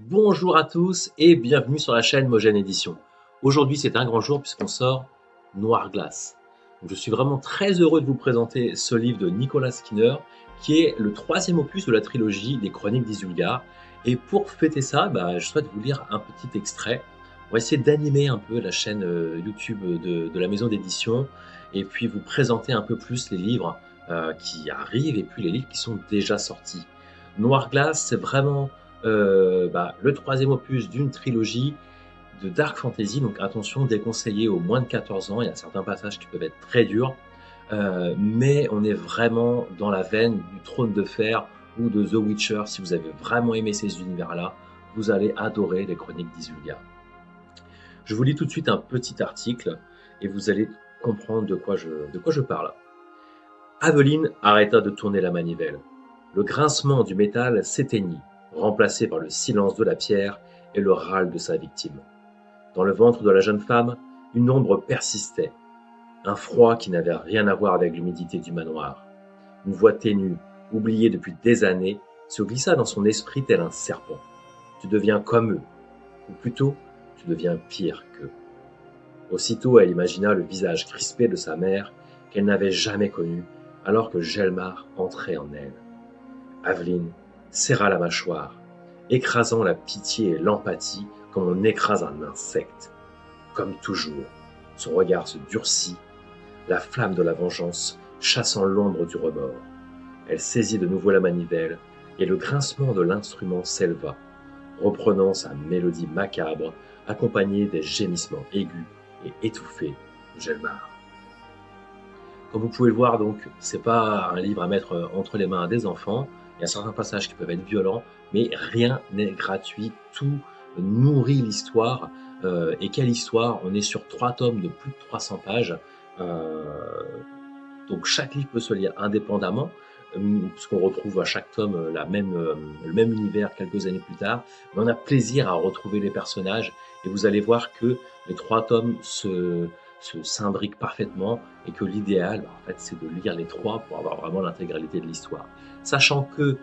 Bonjour à tous et bienvenue sur la chaîne Mogène Édition. Aujourd'hui, c'est un grand jour puisqu'on sort Noir Glace. Donc, je suis vraiment très heureux de vous présenter ce livre de Nicolas Skinner, qui est le troisième opus de la trilogie des Chroniques d'Isulgard. Et pour fêter ça, je souhaite vous lire un petit extrait. On va essayer d'animer un peu la chaîne YouTube de la maison d'édition et puis vous présenter un peu plus les livres qui arrivent et puis les livres qui sont déjà sortis. Noir Glace, c'est vraiment le troisième opus d'une trilogie de dark fantasy, donc attention, déconseillé aux moins de 14 ans, il y a certains passages qui peuvent être très durs, mais on est vraiment dans la veine du Trône de Fer ou de The Witcher. Si vous avez vraiment aimé ces univers-là, vous allez adorer les Chroniques d'Isulgard. Je vous lis tout de suite un petit article et vous allez comprendre de quoi je parle. Aveline arrêta de tourner la manivelle. Le grincement du métal s'éteignit, remplacé par le silence de la pierre et le râle de sa victime. Dans le ventre de la jeune femme, une ombre persistait, un froid qui n'avait rien à voir avec l'humidité du manoir. Une voix ténue, oubliée depuis des années, se glissa dans son esprit tel un serpent. Tu deviens comme eux, ou plutôt, tu deviens pire qu'eux. Aussitôt, elle imagina le visage crispé de sa mère qu'elle n'avait jamais connu, alors que Gelmar entrait en elle. Aveline serra la mâchoire, écrasant la pitié et l'empathie comme on écrase un insecte. Comme toujours, son regard se durcit, la flamme de la vengeance chassant l'ombre du remords. Elle saisit de nouveau la manivelle, et le grincement de l'instrument s'éleva, reprenant sa mélodie macabre, accompagnée des gémissements aigus et étouffés de Gelmar. Comme vous pouvez le voir, donc, c'est pas un livre à mettre entre les mains des enfants. Il y a certains passages qui peuvent être violents, mais rien n'est gratuit. Tout nourrit l'histoire. Et quelle histoire! On est sur 3 tomes de plus de 300 pages. Euh, donc chaque livre peut se lire indépendamment, puisqu'on retrouve à chaque tome le même univers quelques années plus tard. Mais on a plaisir à retrouver les personnages, et vous allez voir que les 3 tomes se s'imbriquent parfaitement, et que l'idéal, en fait, c'est de lire les 3 pour avoir vraiment l'intégralité de l'histoire. Sachant que